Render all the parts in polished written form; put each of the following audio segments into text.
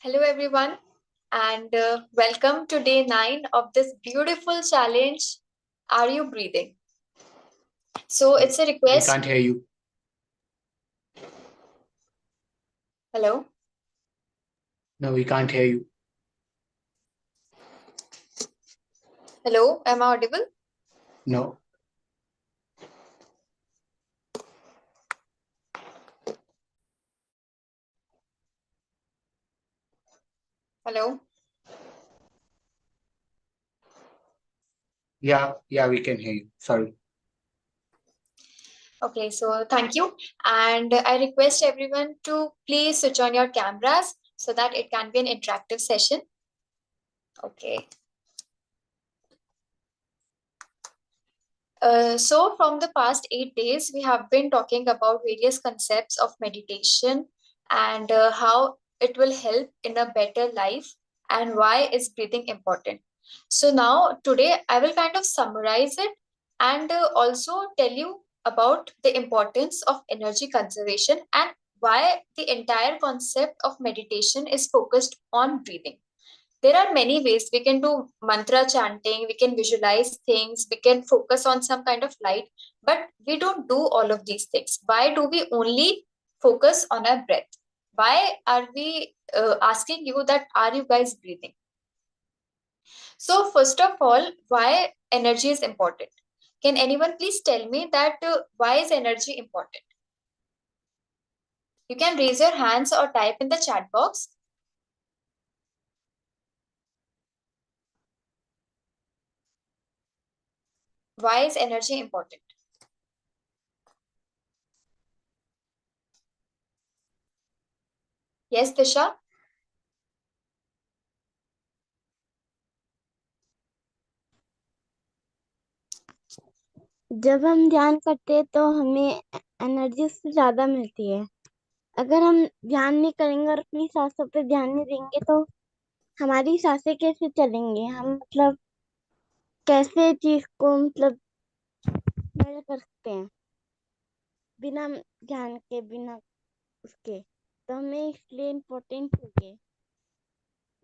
Hello, everyone, and welcome to day 9 of this beautiful challenge. Are you breathing? So, it's a We request. can't hear you. Hello. No, we can't hear you. Hello, am I audible? No. Hello. Yeah, we can hear you. Sorry. Okay, so thank you. And I request everyone to please switch on your cameras so that it can be an interactive session. Okay. So, from the past 8 days, we have been talking about various concepts of meditation and how it will help in a better life and why is breathing important. So, now today I will kind of summarize it and also tell you about the importance of energy conservation and why the entire concept of meditation is focused on breathing. There are many ways we can do mantra chanting, we can visualize things, we can focus on some kind of light, but we don't do all of these things. Why do we only focus on our breath? Why are we asking you that are you guys breathing? So first of all, why energy is important? Can anyone please tell me that why is energy important? You can raise your hands or type in the chat box. Why is energy important? Yes, Disha. जब हम ध्यान करते हैं तो हमें energy उससे ज्यादा मिलती है। अगर हम ध्यान नहीं करेंगे और अपनी सांसों पे ध्यान नहीं देंगे तो हमारी सांसें कैसे चलेंगे, हम मतलब कैसे चीज को मतलब मेजर कर सकते हैं बिना ध्यान के, बिना उसके। तो हमें इसलिए इम्पोर्टेंट होगी,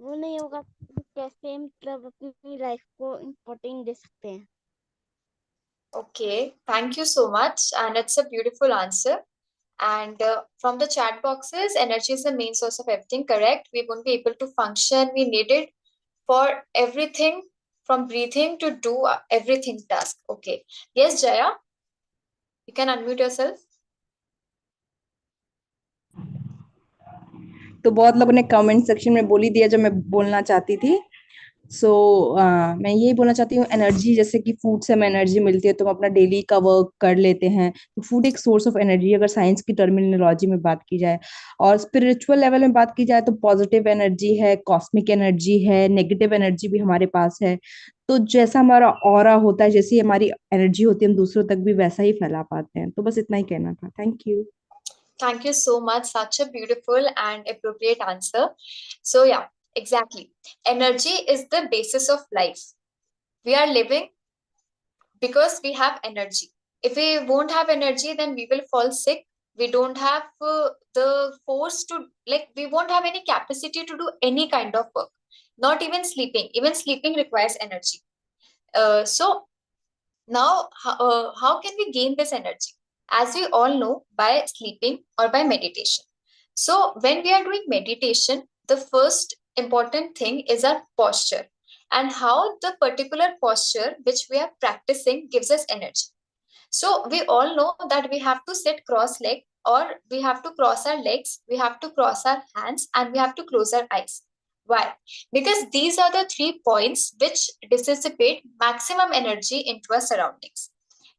वो नहीं होगा तो कैसे मतलब अपनी लाइफ को इम्पोर्टेंट दे सकते हैं। Okay, thank you so much. And it's a beautiful answer. And from the chat boxes, energy is the main source of everything, correct? We won't be able to function. We need it for everything from breathing to do everything task. Okay. Yes, Jaya, you can unmute yourself. तो बहुत लोगों ने comment section में बोल ही दिया जो मैं बोलना चाहती थी। मैं यही बोलना चाहती हूँ, एनर्जी जैसे कि फूड से हमें एनर्जी मिलती है तो हम अपना डेली का वर्क कर लेते हैं, तो फूड एक सोर्स ऑफ एनर्जी अगर साइंस की टर्मिनोलॉजी में बात की जाए। और स्पिरिचुअल लेवल में बात की जाए तो पॉजिटिव एनर्जी है, कॉस्मिक एनर्जी है, नेगेटिव एनर्जी भी हमारे पास है। तो जैसा हमारा ऑरा होता है, जैसी हमारी एनर्जी होती है, हम दूसरों तक भी वैसा ही फैला पाते हैं। तो बस इतना ही कहना था। Thank you. Thank you so much. Such a beautiful and appropriate answer. So, yeah, exactly. Energy is the basis of life. We are living because we have energy. If we won't have energy, then we will fall sick. We don't have the force to, like, we won't have any capacity to do any kind of work, not even sleeping. Even sleeping requires energy. So, now, how can we gain this energy? As we all know, by sleeping or by meditation. So, when we are doing meditation, the first important thing is our posture and how the particular posture which we are practicing gives us energy. So, we all know that we have to sit cross leg or we have to cross our legs, we have to cross our hands, and we have to close our eyes. Why? Because these are the 3 points which dissipate maximum energy into our surroundings.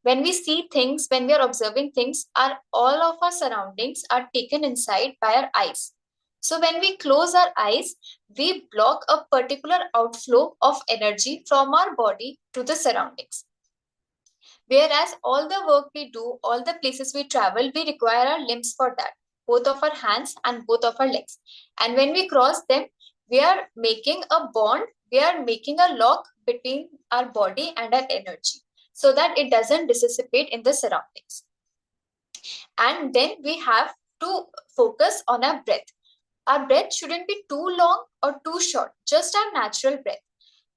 When we see things, when we are observing things, all of our surroundings are taken inside by our eyes. So when we close our eyes, we block a particular outflow of energy from our body to the surroundings. Whereas all the work we do, all the places we travel, we require our limbs for that, both of our hands and both of our legs. And when we cross them, we are making a bond, we are making a lock between our body and our energy so that it doesn't dissipate in the surroundings. And then we have to focus on our breath. Our breath shouldn't be too long or too short, just our natural breath.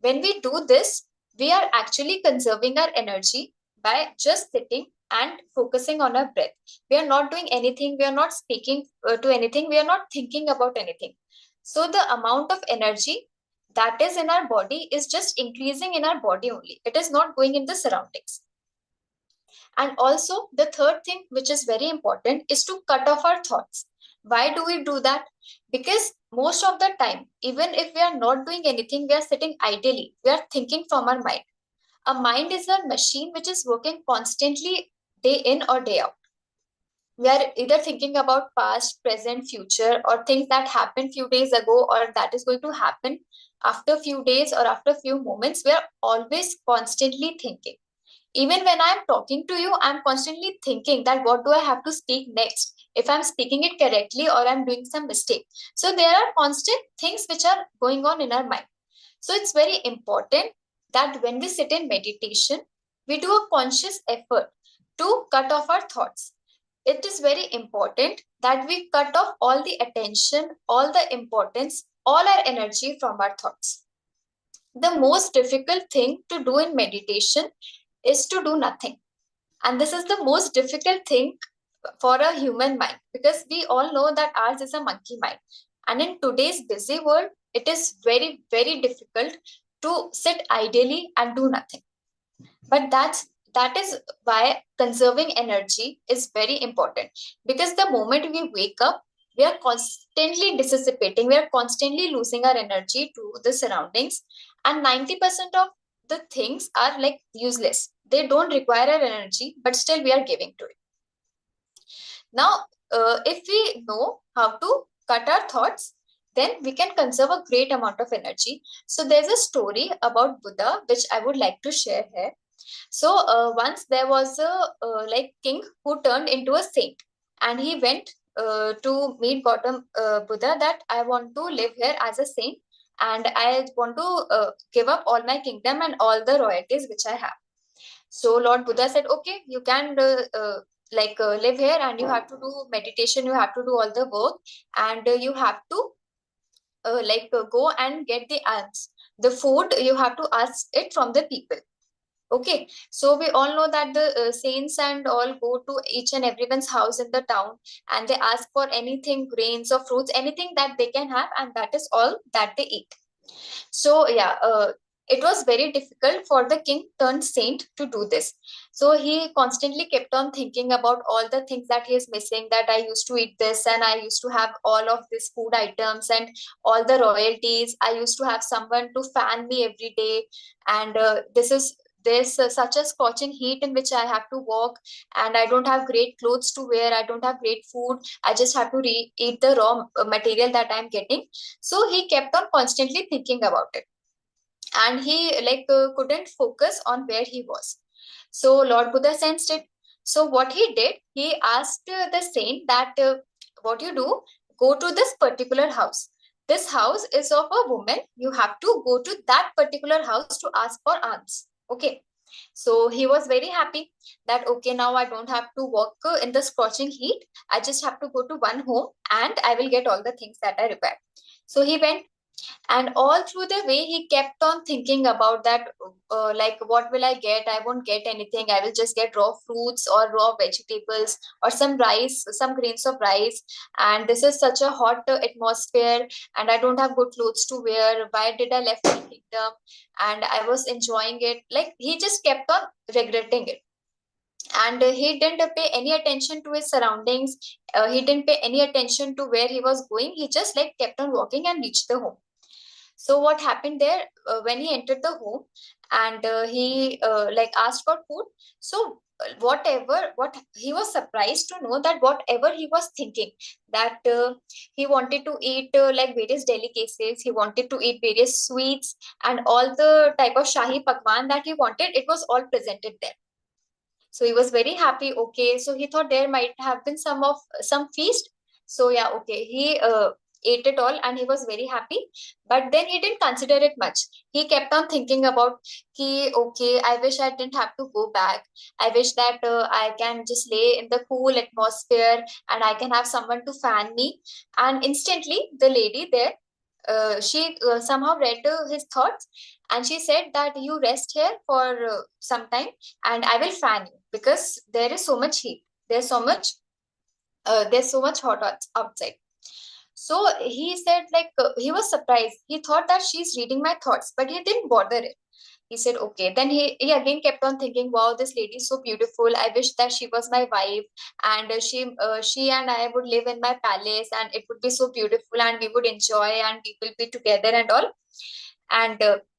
When we do this, we are actually conserving our energy by just sitting and focusing on our breath. We are not doing anything, we are not speaking to anything, we are not thinking about anything. So the amount of energy that is in our body is just increasing in our body only. It is not going in the surroundings. And also, the third thing, which is very important, is to cut off our thoughts. Why do we do that? Because most of the time, even if we are not doing anything, we are sitting idly, we are thinking from our mind. A mind is a machine which is working constantly day in or day out. We are either thinking about past, present, future, or things that happened few days ago or that is going to happen after few days or after few moments. We are always constantly thinking. Even when I'm talking to you, I'm constantly thinking that what do I have to speak next, if I'm speaking it correctly or I'm doing some mistake. So there are constant things which are going on in our mind. So it's very important that when we sit in meditation, we do a conscious effort to cut off our thoughts. It is very important that we cut off all the attention, all the importance, all our energy from our thoughts. The most difficult thing to do in meditation is to do nothing. And this is the most difficult thing for a human mind, because we all know that ours is a monkey mind. And in today's busy world, it is very, very difficult to sit idly and do nothing. But that is why conserving energy is very important. Because the moment we wake up, we are constantly dissipating, we are constantly losing our energy to the surroundings, and 90% of the things are like useless. They don't require our energy, but still we are giving to it. Now, if we know how to cut our thoughts, then we can conserve a great amount of energy. So there's a story about Buddha which I would like to share here. So once there was a like king who turned into a saint, and he went to meet Gautam Buddha that I want to live here as a saint, and I want to give up all my kingdom and all the royalties which I have. So Lord Buddha said, okay, you can live here, and you have to do meditation, you have to do all the work, and you have to go and get the alms. The food you have to ask it from the people. Okay, so we all know that the saints and all go to each and everyone's house in the town, and they ask for anything, grains or fruits, anything that they can have, and that is all that they eat. So yeah, it was very difficult for the king turned saint to do this. So he constantly kept on thinking about all the things that he is missing, that I used to eat this and I used to have all of these food items and all the royalties. I used to have someone to fan me every day, and there's such a scorching heat in which I have to walk, and I don't have great clothes to wear, I don't have great food, I just have to eat the raw material that I'm getting. So he kept on constantly thinking about it, and he couldn't focus on where he was. So Lord Buddha sensed it. So what he did, he asked the saint that what you do, go to this particular house. This house is of a woman, you have to go to that particular house to ask for alms. Okay, so he was very happy that okay, now I don't have to walk in the scorching heat, I just have to go to one home and I will get all the things that I require. So he went, and all through the way he kept on thinking about that, what will I get, I won't get anything, I will just get raw fruits or raw vegetables or some rice, some grains of rice, and this is such a hot atmosphere, and I don't have good clothes to wear, why did I left my kingdom, and I was enjoying it. Like he just kept on regretting it, and he didn't pay any attention to his surroundings, he didn't pay any attention to where he was going, he just kept on walking and reached the home. So what happened there, when he entered the home, and he asked for food. So what he was surprised to know that whatever he was thinking, that he wanted to eat various delicacies, he wanted to eat various sweets, and all the type of shahi pakwan that he wanted, it was all presented there. So he was very happy. Okay, so he thought there might have been some feast. So yeah, okay, he ate it all and he was very happy. But then he didn't consider it much. He kept on thinking about, okay, I wish I didn't have to go back. I wish that I can just lay in the cool atmosphere and I can have someone to fan me. And instantly, the lady there, she somehow read his thoughts, and she said that you rest here for some time and I will fan you, because there is so much heat. There's so much hot outside. So he said, like, he was surprised. He thought that she's reading my thoughts, but he didn't bother it. He said, okay. Then he again kept on thinking, wow, this lady is so beautiful. I wish that she was my wife, and she and I would live in my palace, and it would be so beautiful, and we would enjoy, and we will be together and all. And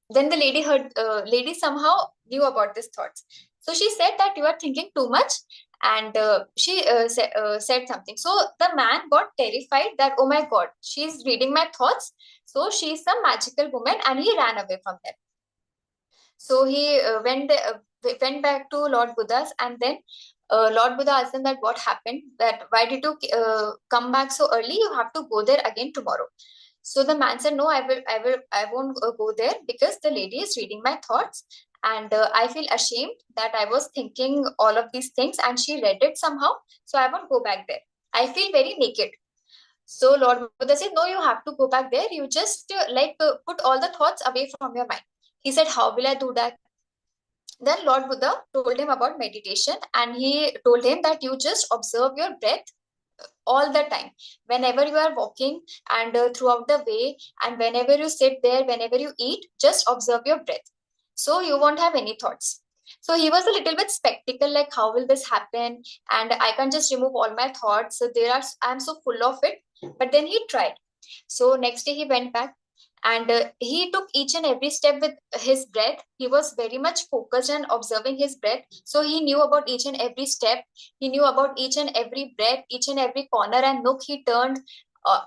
then the lady somehow knew about these thoughts. So she said that you are thinking too much, and she said something. So the man got terrified that, oh my God, she's reading my thoughts. So she's some magical woman, and he ran away from them. So he went back to Lord Buddha's, and then Lord Buddha asked him that what happened, that why did you come back so early? You have to go there again tomorrow. So the man said, no, I won't go there, because the lady is reading my thoughts, and I feel ashamed that I was thinking all of these things and she read it somehow. So I won't go back there. I feel very naked. So Lord Buddha said, no, you have to go back there. You just put all the thoughts away from your mind. He said, how will I do that? Then Lord Buddha told him about meditation, and he told him that you just observe your breath all the time, whenever you are walking, and throughout the way, and whenever you sit there, whenever you eat, just observe your breath, so you won't have any thoughts. So he was a little bit skeptical, like, how will this happen, and I can just remove all my thoughts, so I'm so full of it. But then he tried. So next day he went back, and he took each and every step with his breath. He was very much focused on observing his breath, so he knew about each and every step. He knew about each and every breath, each and every corner and nook he turned,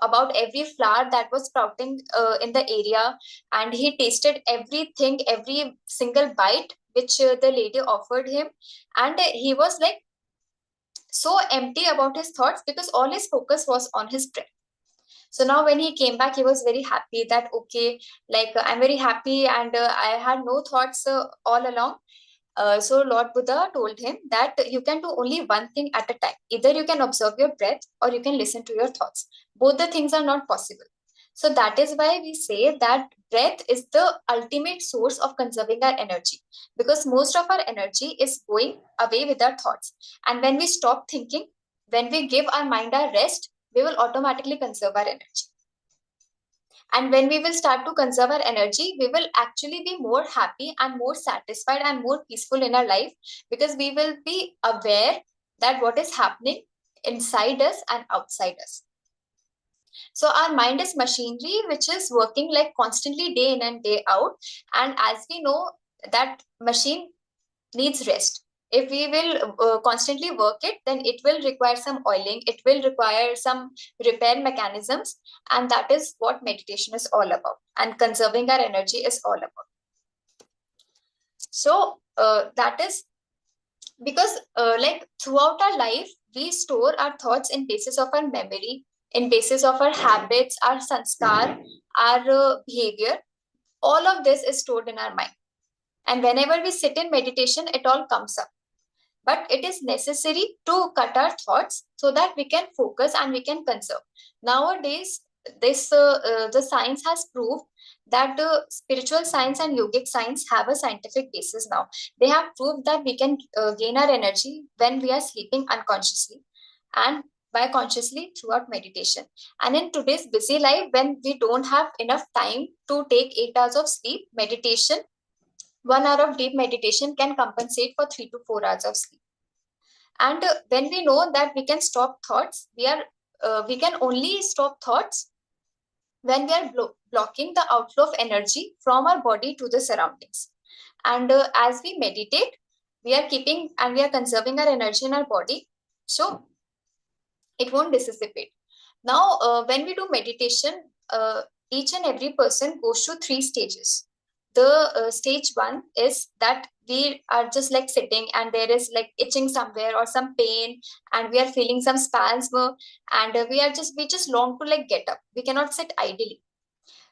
about every flower that was sprouting in the area. And he tasted everything, every single bite which the lady offered him. And he was like so empty about his thoughts, because all his focus was on his breath. So now when he came back, he was very happy that, okay, I'm very happy, and I had no thoughts all along. So Lord Buddha told him that you can do only one thing at a time. Either you can observe your breath, or you can listen to your thoughts. Both the things are not possible. So that is why we say that breath is the ultimate source of conserving our energy, because most of our energy is going away with our thoughts. And when we stop thinking, when we give our mind a rest, we will automatically conserve our energy. And when we will start to conserve our energy, we will actually be more happy and more satisfied and more peaceful in our life, because we will be aware that what is happening inside us and outside us. So our mind is machinery which is working like constantly day in and day out. And as we know, that machine needs rest. If we will constantly work it, then it will require some oiling, it will require some repair mechanisms. And that is what meditation is all about, and conserving our energy is all about. So that is because throughout our life, we store our thoughts in basis of our memory, in basis of our habits, our sanskar, our behavior. All of this is stored in our mind. And whenever we sit in meditation, it all comes up. But it is necessary to cut our thoughts so that we can focus and we can conserve. Nowadays, the science has proved that spiritual science and yogic science have a scientific basis now. They have proved that we can gain our energy when we are sleeping unconsciously, and by consciously throughout meditation. And in today's busy life, when we don't have enough time to take 8 hours of sleep, meditation, 1 hour of deep meditation can compensate for 3 to 4 hours of sleep. And when we know that we can stop thoughts, we can only stop thoughts when we are blocking the outflow of energy from our body to the surroundings. And as we meditate, we are keeping and we are conserving our energy in our body, so it won't dissipate. Now, when we do meditation, each and every person goes through 3 stages. the stage one is that we are just like sitting and there is like itching somewhere or some pain, and we are feeling some spasm, and we just long to like get up. We cannot sit idly.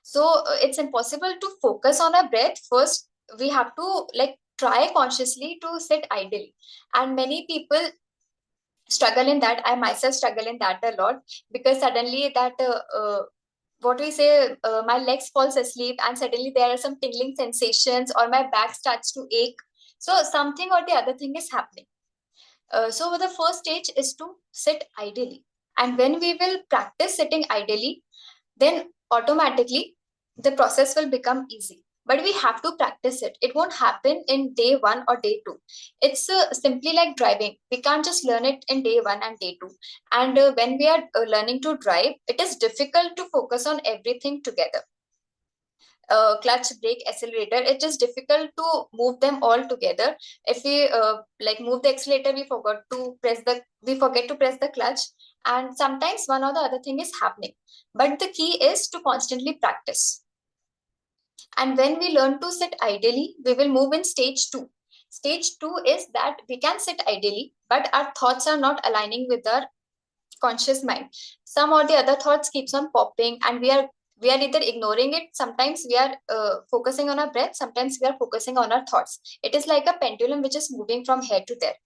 So it's impossible to focus on our breath. First, we have to like try consciously to sit idly, and many people struggle in that. I myself struggle in that a lot, because suddenly that what we say, my legs falls asleep and suddenly there are some tingling sensations or my back starts to ache. So something or the other thing is happening. So the first stage is to sit idly, and when we will practice sitting idly, then automatically the process will become easy. But we have to practice it. It won't happen in day one or day two. It's simply like driving. We can't just learn it in day one and day two. And when we are learning to drive, it is difficult to focus on everything together. Clutch, brake, accelerator, it is difficult to move them all together. If we like move the accelerator, we forget to press the clutch, and sometimes one or the other thing is happening. But the key is to constantly practice. And when we learn to sit ideally, we will move in stage two. Stage two is that we can sit ideally, but our thoughts are not aligning with our conscious mind. Some or the other thoughts keeps on popping, and we are either ignoring it. Sometimes we are focusing on our breath, sometimes we are focusing on our thoughts. It is like a pendulum which is moving from here to there.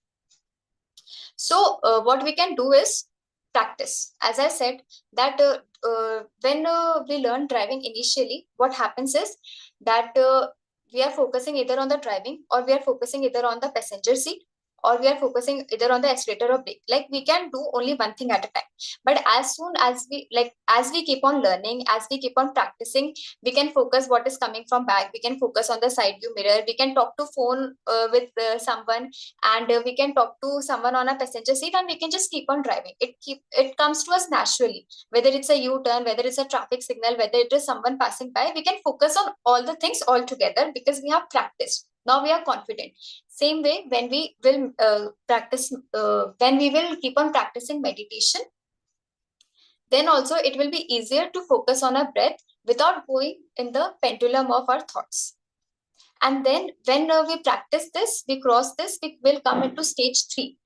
So what we can do is practice. As I said, that when we learn driving initially, what happens is that we are focusing either on the driving, or we are focusing either on the passenger seat, or we are focusing either on the accelerator or brake. Like we can do only one thing at a time. But as soon as we keep on learning, as we keep on practicing, we can focus what is coming from back. We can focus on the side view mirror. We can talk to phone with someone, and we can talk to someone on a passenger seat, and we can just keep on driving. It comes to us naturally. Whether it's a U-turn, whether it's a traffic signal, whether it is someone passing by, we can focus on all the things all together because we have practiced. Now we are confident. Same way, when we will when we will keep on practicing meditation, then also it will be easier to focus on our breath without going in the pendulum of our thoughts. And then when we practice this, we cross this, we will come into stage three.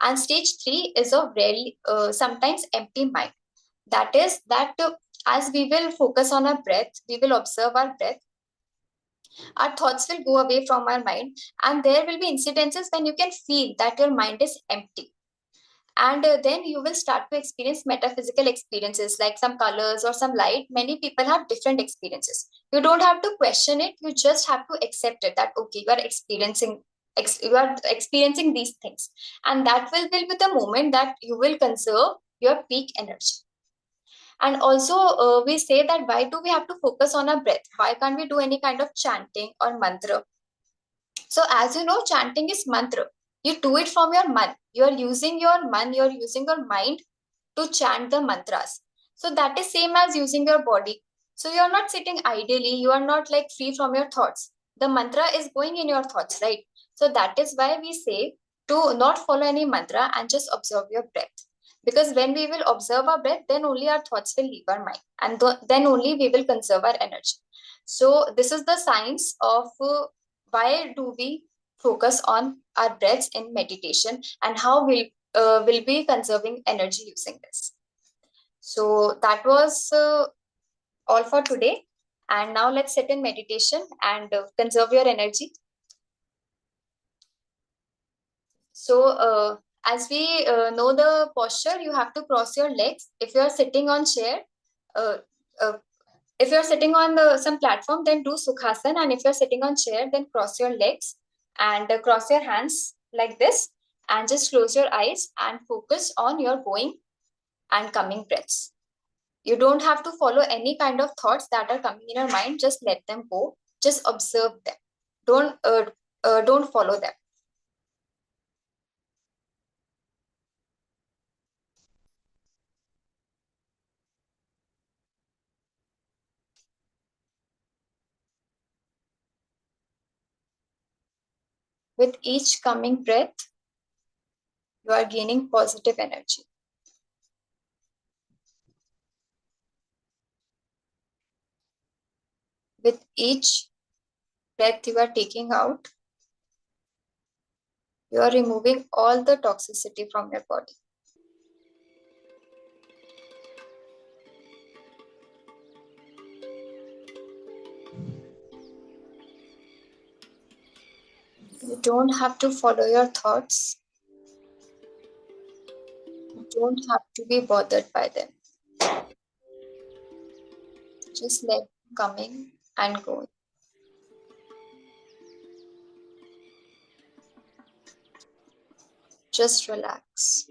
And stage three is a very sometimes empty mind. That is that as we will focus on our breath, we will observe our thoughts will go away from our mind, and there will be incidences when you can feel that your mind is empty. And then you will start to experience metaphysical experiences like some colors or some light. Many people have different experiences. You don't have to question it, you just have to accept it, that okay, you are experiencing these things. And that will be the moment that you will conserve your peak energy. And also we say that why do we have to focus on our breath? Why can't we do any kind of chanting or mantra? So as you know, chanting is mantra. You do it from your man. You are using your man, you are using your mind to chant the mantras. So that is same as using your body. So you are not sitting idly, you are not like free from your thoughts. The mantra is going in your thoughts, right? So that is why we say to not follow any mantra and just observe your breath. Because when we will observe our breath, then only our thoughts will leave our mind, and then only we will conserve our energy. So this is the science of why do we focus on our breaths in meditation, and how will be conserving energy using this. So that was all for today. And now let's sit in meditation and conserve your energy. So as we know the posture, you have to cross your legs. If you are sitting on chair, uh, uh, if you're sitting on some platform, then do Sukhasana. And if you're sitting on chair, then cross your legs and cross your hands like this. And just close your eyes and focus on your going and coming breaths. You don't have to follow any kind of thoughts that are coming in your mind. Just let them go. Just observe them. Don't follow them. With each coming breath, you are gaining positive energy. With each breath you are taking out, you are removing all the toxicity from your body. You don't have to follow your thoughts. You don't have to be bothered by them. Just let them coming and going. Just relax.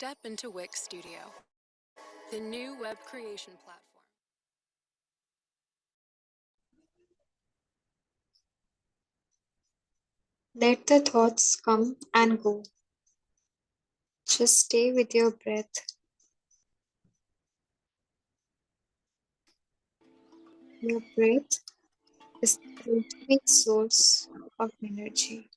Step into Wix Studio, the new web creation platform. Let the thoughts come and go. Just stay with your breath. Your breath is the ultimate source of energy.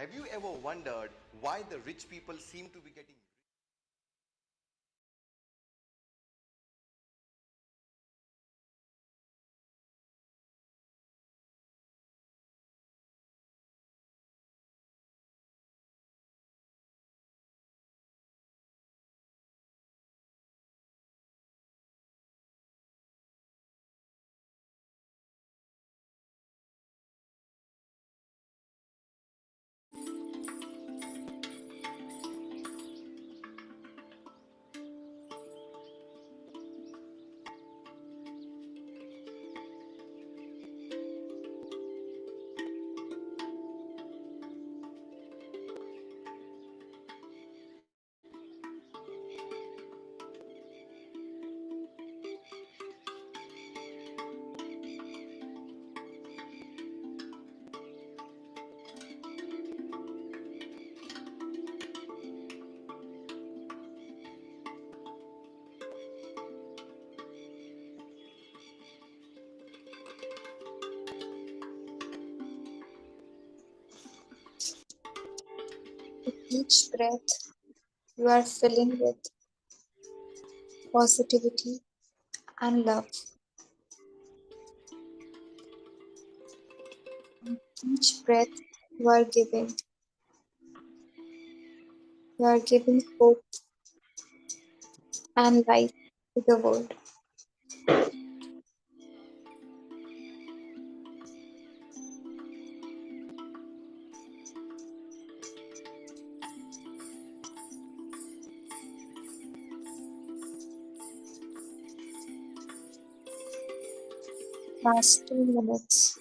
Have you ever wondered why the rich people seem to be getting With each breath, you are filling with positivity and love. Each breath, you are giving hope and light to the world. Last 2 minutes.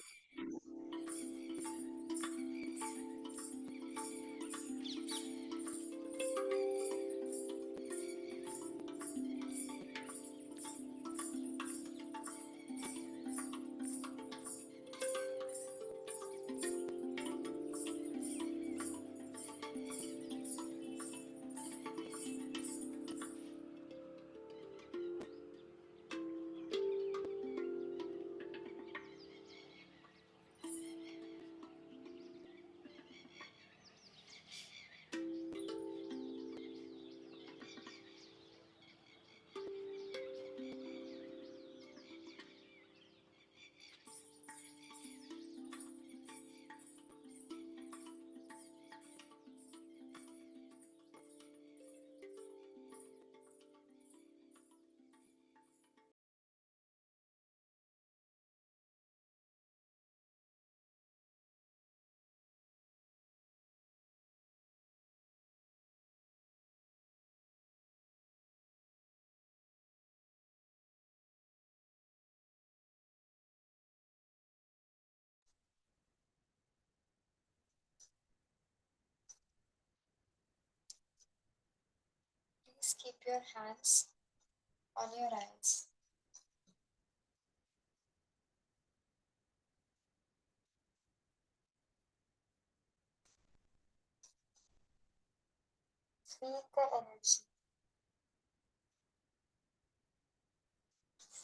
Please keep your hands on your eyes. Feel the energy.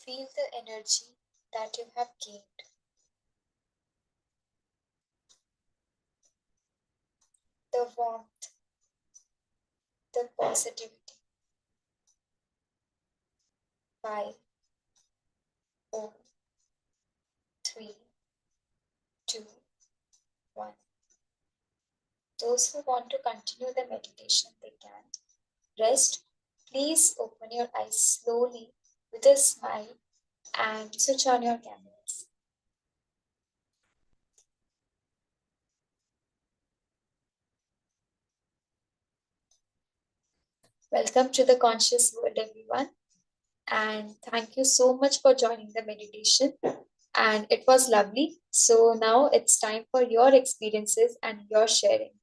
Feel the energy that you have gained. The warmth, the positivity. 5, 4, 3, 2, 1. Those who want to continue the meditation, they can. Rest. Please open your eyes slowly with a smile and switch on your cameras. Welcome to the conscious world, everyone. And thank you so much for joining the meditation. And it was lovely. So now it's time for your experiences and your sharing.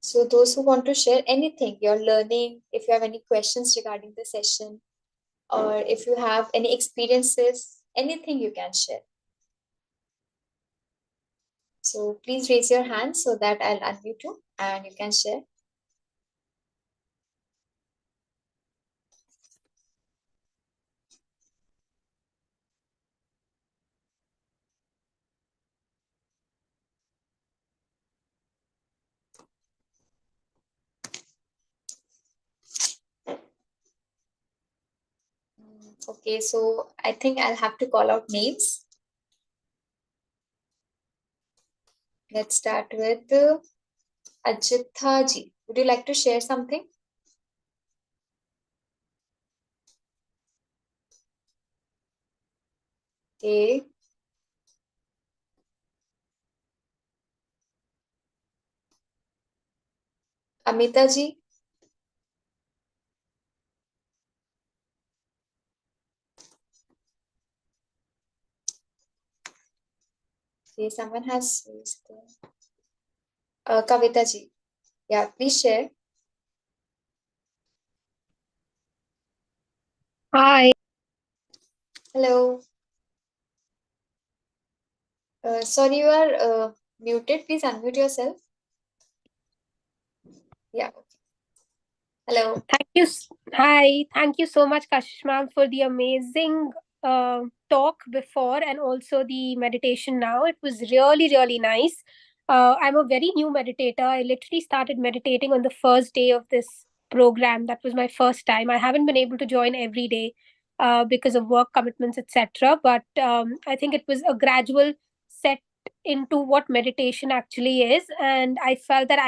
So those who want to share anything you're learning, if you have any questions regarding the session, or if you have any experiences, anything you can share. So please raise your hand so that I'll unmute you and you can share. Okay, so I think I'll have to call out names. Let's start with Ajitha ji. Would you like to share something? Okay. Amita ji. Okay, someone has used Kavita ji. Yeah, please share. Hi. Hello. Sorry, you are muted. Please unmute yourself. Yeah. Okay. Hello. Thank you. Hi. Thank you so much, Kashish ma'am, for the amazing talk before and also the meditation now. It was really, really nice. I'm a very new meditator. I literally started meditating on the first day of this program. That was my first time. I haven't been able to join every day because of work commitments, etc. But I think it was a gradual set into what meditation actually is. And I felt that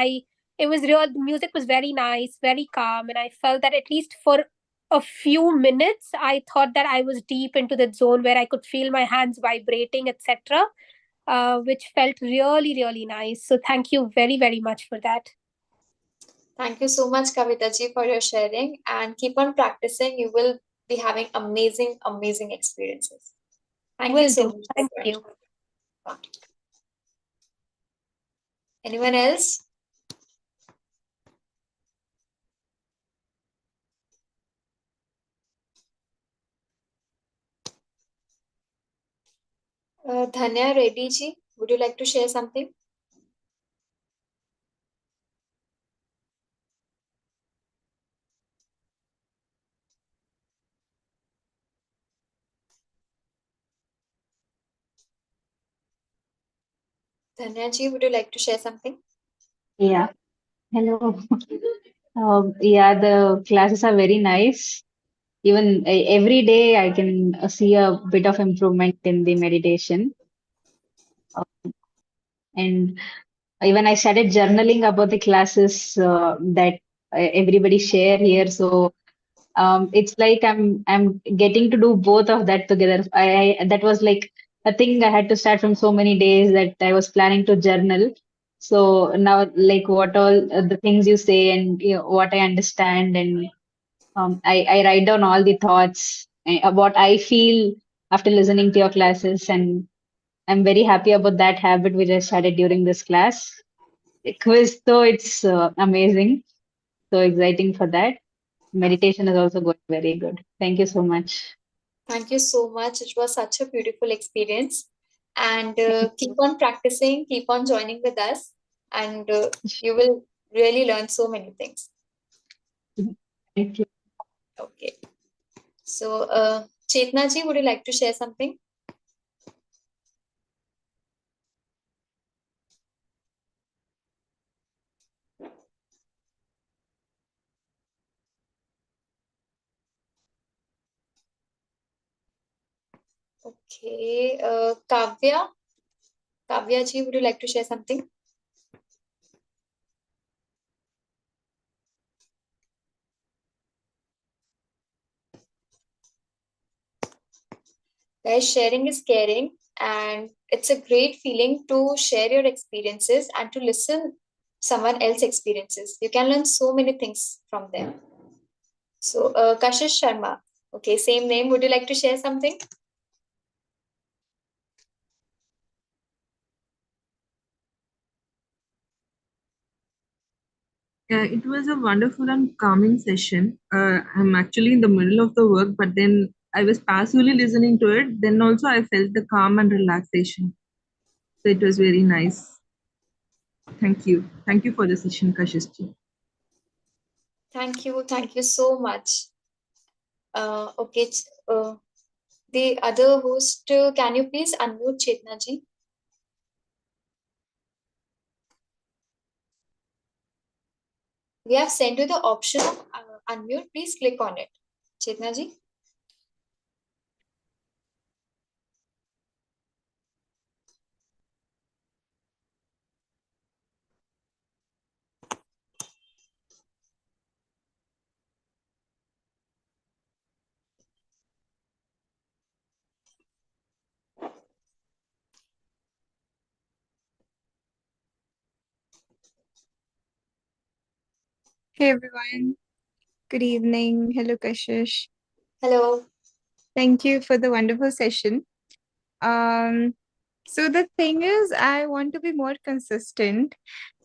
it was real. The music was very nice, very calm, and I felt that at least for a few minutes I thought that I was deep into that zone where I could feel my hands vibrating, etc., which felt really, really nice. So thank you very, very much for that. Thank you so much, Kavita ji, for your sharing, and keep on practicing. You will be having amazing, amazing experiences. Thank you Will so do. much. Thank for you. Anyone else? Dhanya Reddy ji, would you like to share something? Dhanya ji, would you like to share something? Yeah, hello. Yeah, the classes are very nice. Even every day, I can see a bit of improvement in the meditation. And even I started journaling about the classes that everybody share here. So it's like I'm getting to do both of that together. I that was like a thing I had to start from so many days that I was planning to journal. So now, like what all the things you say and what I understand, and I write down all the thoughts what I feel after listening to your classes, and I'm very happy about that habit which I started during this class. Quiz, though, it's amazing, so exciting for that. Meditation is also going very good. Thank you so much. Thank you so much. It was such a beautiful experience. And Thank keep you. on practicing, keep on joining with us, and you will really learn so many things. Thank you. Okay. So, Chetna ji, would you like to share something? Okay. Kavya ji, would you like to share something? Guys, sharing is caring, and it's a great feeling to share your experiences and to listen someone else's experiences. You can learn so many things from them. So, Kashish Sharma. Okay, same name. Would you like to share something? Yeah, it was a wonderful and calming session. I'm actually in the middle of the work, but then I was passively listening to it. Then also I felt the calm and relaxation. So it was very nice. Thank you. Thank you for the session, Kashish ji. Thank you. Thank you so much. Okay. The other host, can you please unmute Chetna ji? We have sent you the option of unmute. Please click on it. Chetna ji? Hey everyone, good evening. Hello Kashish. Hello. Thank you for the wonderful session. So the thing is, I want to be more consistent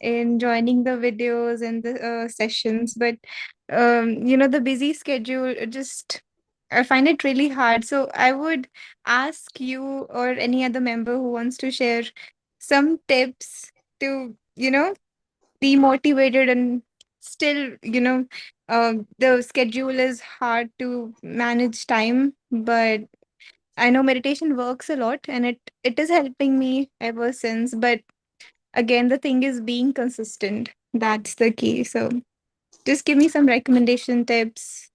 in joining the videos and the sessions, but the busy schedule just I find it really hard. So I would ask you or any other member who wants to share some tips to, be motivated and still, the schedule is hard to manage time, but I know meditation works a lot and it is helping me ever since. But again, the thing is being consistent. That's the key. So just give me some recommendation tips.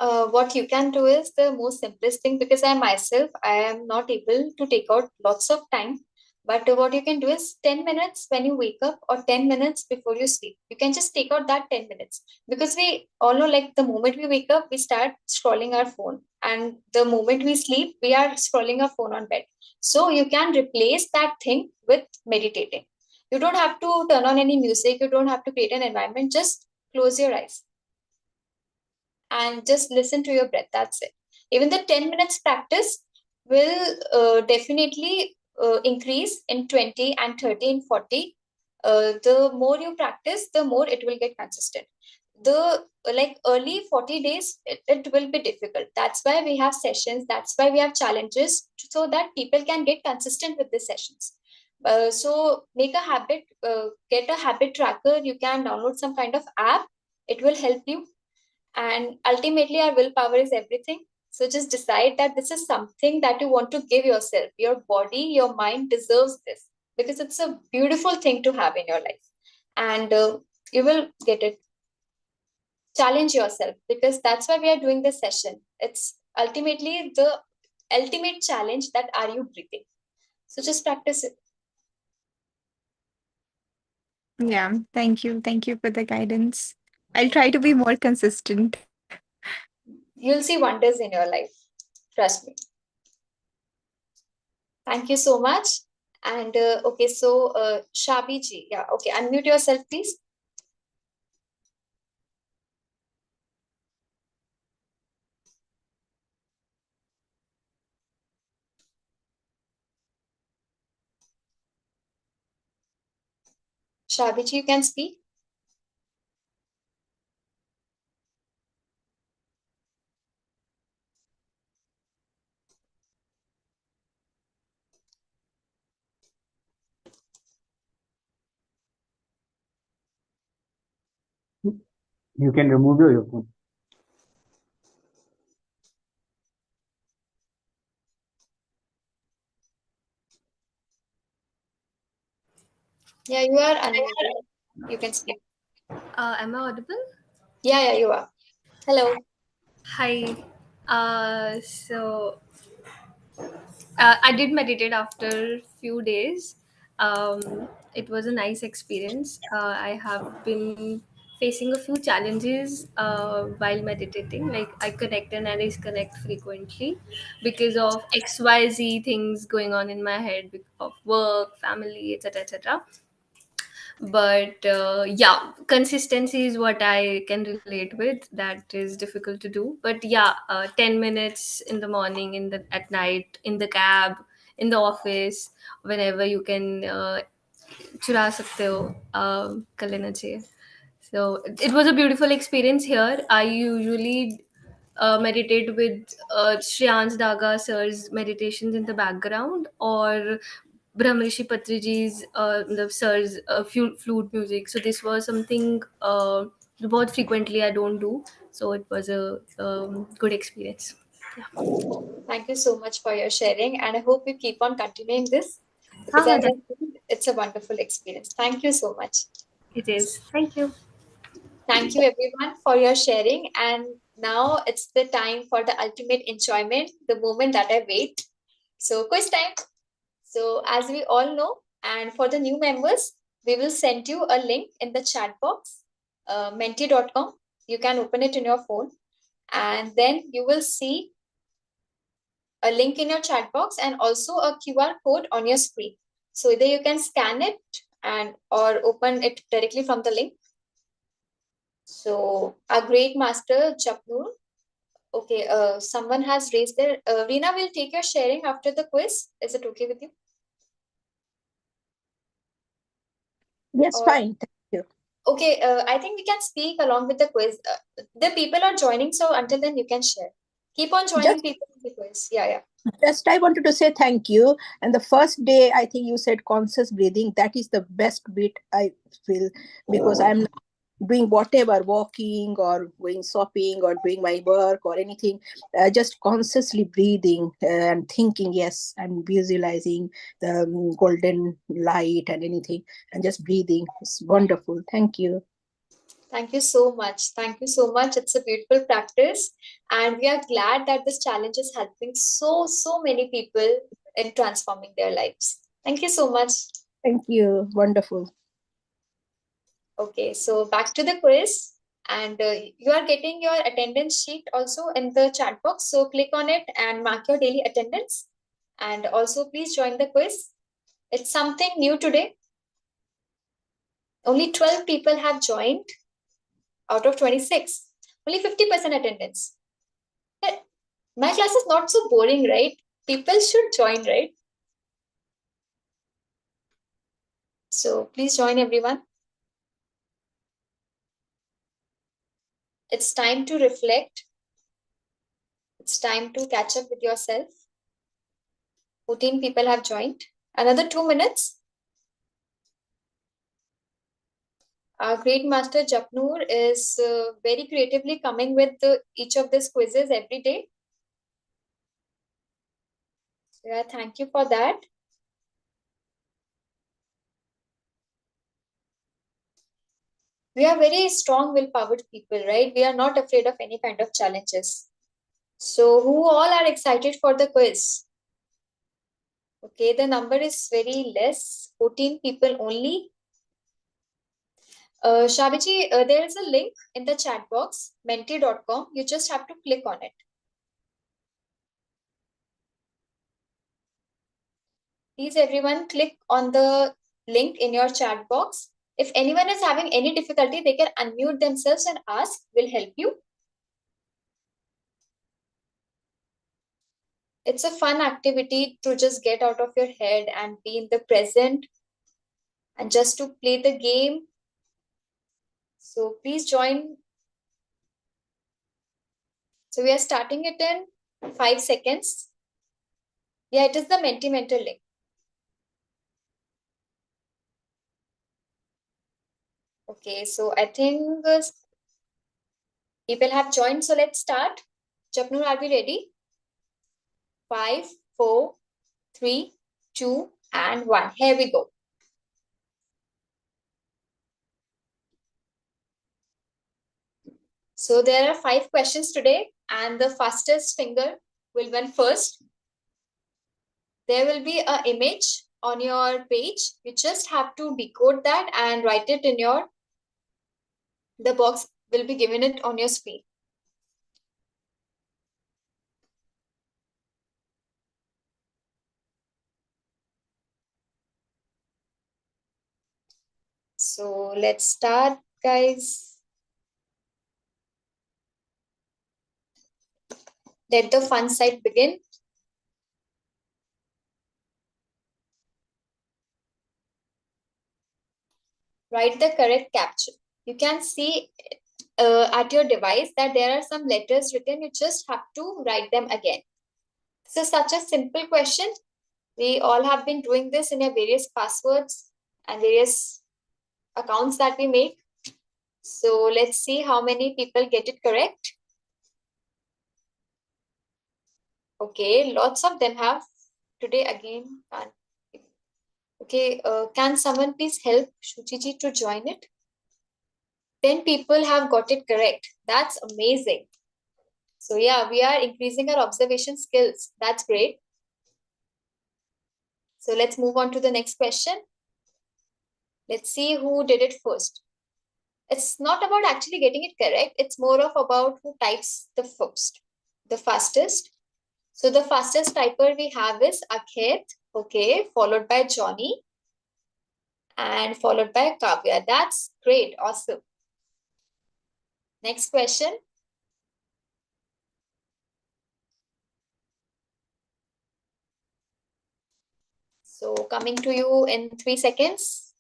What you can do is the most simplest thing, because I myself I am not able to take out lots of time. But what you can do is 10 minutes when you wake up or 10 minutes before you sleep. You can just take out that 10 minutes, because we all know, like, the moment we wake up, we start scrolling our phone, and the moment we sleep, we are scrolling our phone on bed. So you can replace that thing with meditating. You don't have to turn on any music, you don't have to create an environment, just close your eyes and just listen to your breath. That's it. Even the 10 minutes practice will definitely increase in 20 and 30 and 40. The more you practice, the more it will get consistent. The like early 40 days, it will be difficult. That's why we have sessions, that's why we have challenges, so that people can get consistent with the sessions. So make a habit, get a habit tracker. You can download some kind of app, it will help you. And ultimately, our willpower is everything. So just decide that this is something that you want to give yourself. Your body, your mind deserves this, because it's a beautiful thing to have in your life. And you will get it. Challenge yourself, because that's why we are doing this session. It's ultimately the ultimate challenge, that are you breathing? So just practice it. Yeah, thank you. Thank you for the guidance. I'll try to be more consistent. You'll see wonders in your life. Trust me. Thank you so much. And okay, so Shabi ji, yeah, okay, unmute yourself, please. Shabi ji, you can speak. You can remove your earphone. Yeah, you are unmuted. You can speak. Am I audible? Yeah, you are. Hello. Hi. So I did meditate after few days. It was a nice experience. I have been facing a few challenges while meditating. Like, I connect and I disconnect frequently because of XYZ things going on in my head, because of work, family, etc., etc. But yeah, consistency is what I can relate with. That is difficult to do, but yeah, 10 minutes in the morning, in the at night, in the cab, in the office, whenever you can चुरा सकते हो, कर लेना चाहिए. So it was a beautiful experience here. I usually meditate with Shreyans Daga sir's meditations in the background, or Brahmrishi Patriji's the sir's flute music. So this was something बहुत frequently I don't do. So it was a good experience. Yeah. Thank you so much for your sharing, and I hope you keep on continuing this, because हाँ, as I said, it's a wonderful experience. Thank you so much. it is. Thank you. Thank you, everyone, for your sharing. And now it's the time for the ultimate enjoyment, the moment that I wait. So, quiz time. So, as we all know, and for the new members, we will send you a link in the chat box, menti.com. You can open it in your phone, and then you will see a link in your chat box and also a QR code on your screen. So either you can scan it and or open it directly from the link. So our great master Japnur. Okay, someone has raised their. Reena will take your sharing after the quiz. Is it okay with you? Yes, Or fine. Thank you. okay, I think we can speak along with the quiz. The people are joining, so until then you can share. Keep on joining Just, people in the quiz. Yeah, yeah. just I wanted to say thank you. And the first day, I think you said conscious breathing. That is the best bit I feel because I'm doing whatever, walking or going shopping or doing my work or anything, just consciously breathing and thinking, yes, I'm visualizing the golden light and anything, and just breathing. It's wonderful. Thank you. Thank you so much. Thank you so much. It's a beautiful practice. And we are glad that this challenge is helping so many people in transforming their lives. Thank you so much. Thank you. Wonderful. Okay, so back to the quiz. And you are getting your attendance sheet also in the chat box. So click on it and mark your daily attendance. And also please join the quiz. It's something new today. Only 12 people have joined out of 26. Only 50% attendance. My class is not so boring, right? People should join, right? So please join everyone. It's time to reflect. It's time to catch up with yourself. 14 people have joined. Another 2 minutes. Our great master Japnur is very creatively coming with each of these quizzes every day. Yeah, thank you for that. We are very strong will-powered people, right? We are not afraid of any kind of challenges. So who all are excited for the quiz? Okay, the number is very less, 14 people only. Shabiji, there is a link in the chat box, menti.com. You just have to click on it. Please, everyone, click on the link in your chat box. If anyone is having any difficulty, they can unmute themselves and ask. We'll help you. It's a fun activity to just get out of your head and be in the present and just to play the game. So please join. So we are starting it in 5 seconds. Yeah, it is the Mentimental link. Okay, so I think people have joined. So let's start. Japnur, are we ready? 5, 4, 3, 2, and 1. Here we go. So there are 5 questions today, and the fastest finger will win first. There will be an image on your page. You just have to decode that and write it in the box will be given it on your screen. So let's start, guys. Let the fun side begin. Write the correct caption. You can see at your device that there are some letters written. You just have to write them again. This is such a simple question. We all have been doing this in our various passwords and various accounts that we make. So let's see how many people get it correct. Okay, lots of them have. Today again. Okay, can someone please help Shuchiji to join it? 10 people have got it correct. That's amazing. So yeah, we are increasing our observation skills. That's great. So let's move on to the next question. Let's see who did it first. It's not about actually getting it correct. It's more of about who types the first, the fastest. So the fastest typer we have is Akhet, okay, followed by Johnny and followed by Kavya. That's great, awesome. Next question. So coming to you in 3 seconds.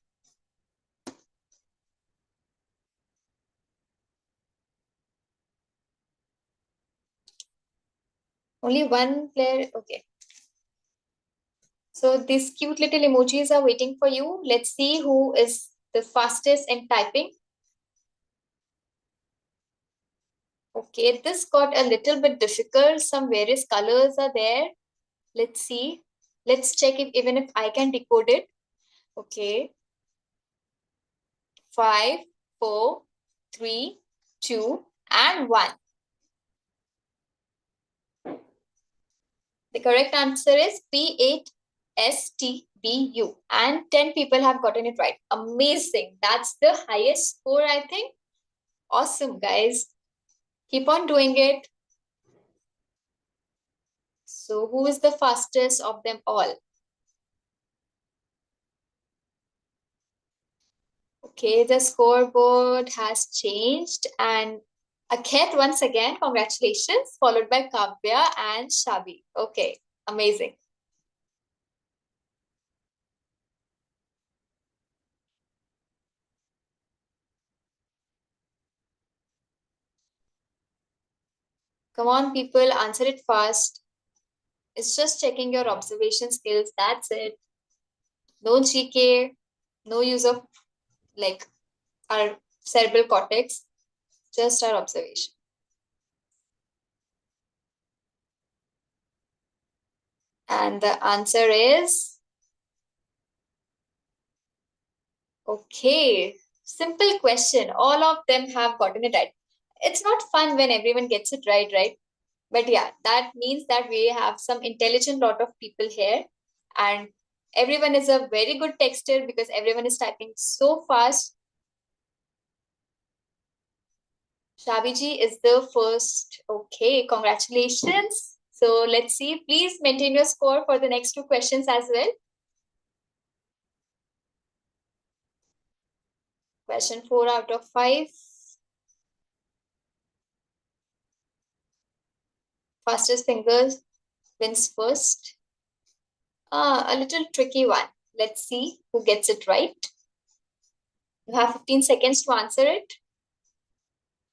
Only one player. Okay. So these cute little emojis are waiting for you. Let's see who is the fastest in typing. Okay, this got a little bit difficult. Some various colors are there. Let's see. Let's check if even if I can decode it. Okay. 5, 4, 3, 2, and 1. The correct answer is P8STBU. And 10 people have gotten it right. Amazing. That's the highest score, I think. Awesome, guys. Keep on doing it. So who is the fastest of them all? Okay, the scoreboard has changed, and Akhet once again, congratulations, followed by Kavya and Shabi. Okay, amazing. Come on, people, answer it fast. It's just checking your observation skills. That's it. No GK, no use of like our cerebral cortex, just our observation. And the answer is okay. Simple question. All of them have gotten it right. It's not fun when everyone gets it right, right? But yeah, that means that we have some intelligent lot of people here, and everyone is a very good texter because everyone is typing so fast. Shabiji is the first. Okay, congratulations. So let's see. Please maintain your score for the next 2 questions as well. Question 4 out of 5. Fastest fingers wins first. A little tricky one. Let's see who gets it right. You have 15 seconds to answer it.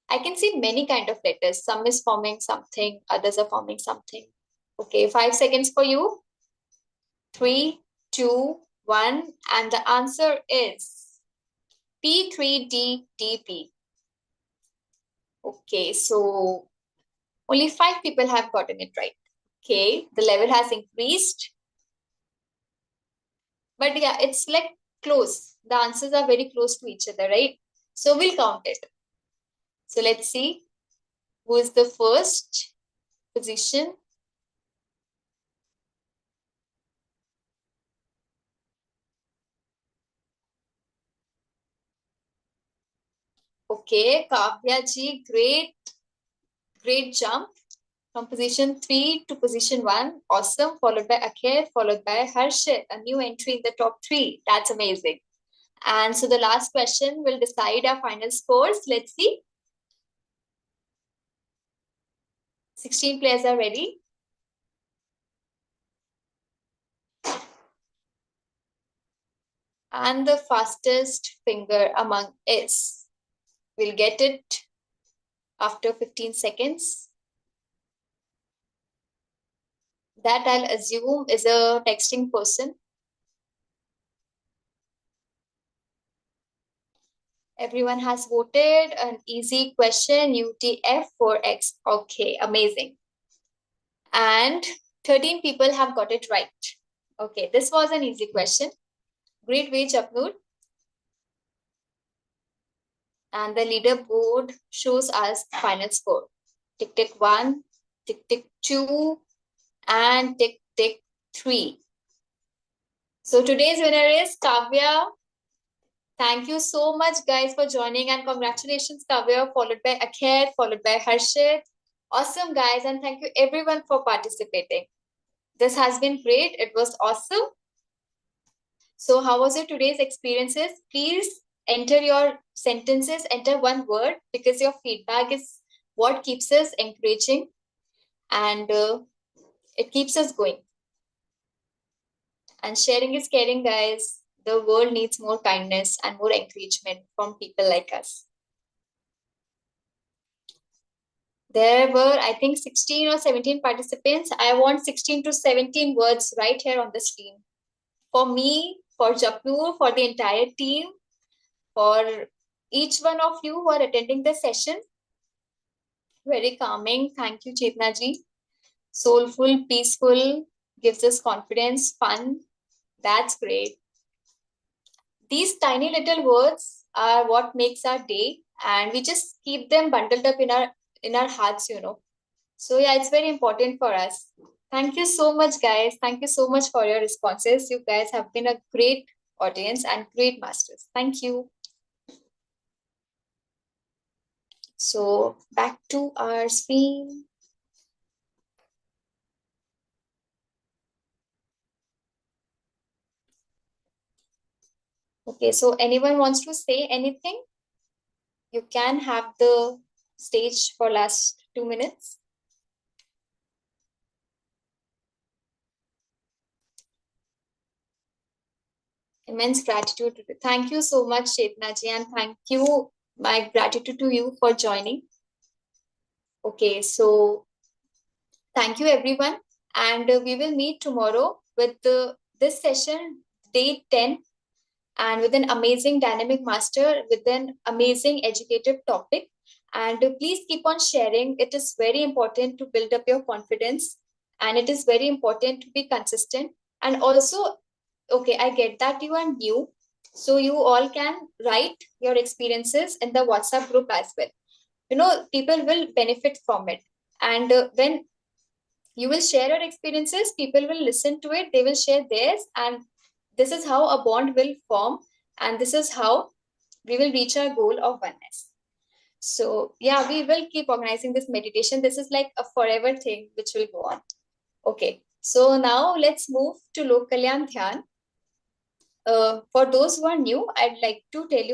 I can see many kind of letters. Some is forming something, others are forming something. Okay, 5 seconds for you. 3, 2, 1, and the answer is P3DDP. Okay, so only 5 people have gotten it right. Okay, the level has increased. But yeah, it's like close. The answers are very close to each other, right? So we'll count it. So let's see who is the first position. Okay, Kavya ji, great jump from position 3 to position 1. Awesome. Followed by Akhir, followed by Harshit, a new entry in the top 3. That's amazing. And so the last question will decide our final scores. Let's see. 16 players are ready. And the fastest finger among is will get it after 15 seconds. That I'll assume is a texting person. Everyone has voted. An easy question, UTF4X. Okay, amazing. And 13 people have got it right. Okay, this was an easy question. Great way, Japnoor. And the leaderboard shows us final score. Tick, tick 1, tick, tick 2, and tick, tick 3. So today's winner is Kavya. Thank you so much, guys, for joining, and congratulations, Kavya, followed by Akhir, followed by Harshit. Awesome, guys, and thank you everyone for participating. This has been great. It was awesome. So how was your today's experiences? Please enter your sentences, enter one word, because your feedback is what keeps us encouraging, and it keeps us going. And sharing is caring, guys. The world needs more kindness and more encouragement from people like us. There were, I think, 16 or 17 participants. I want 16 to 17 words right here on the screen. For me, for Japnur, for the entire team, for each one of you who are attending the session. Very calming. Thank you, Chetna ji. Soulful, peaceful, gives us confidence, fun. That's great. These tiny little words are what makes our day, and we just keep them bundled up in our hearts, you know. So yeah, it's very important for us. Thank you so much, guys. Thank you so much for your responses. You guys have been a great audience and great masters. Thank you. So back to our screen. Okay, so anyone wants to say anything? You can have the stage for last 2 minutes. Immense gratitude. Thank you so much, Chetna ji, and thank you, my gratitude to you for joining. Okay, so thank you everyone, and we will meet tomorrow with this session, day 10, and with an amazing dynamic master with an amazing educative topic. And please keep on sharing. It is very important to build up your confidence, and it is very important to be consistent. And also, okay, I get that you are new, so you all can write your experiences in the WhatsApp group as well. You know, people will benefit from it. And when you will share your experiences, people will listen to it, they will share theirs, and this is how a bond will form, and this is how we will reach our goal of oneness. So yeah, we will keep organizing this meditation. This is like a forever thing which will go on. Okay, so now let's move to Lok Kalyan Dhyan. For those who are new, I'd like to tell you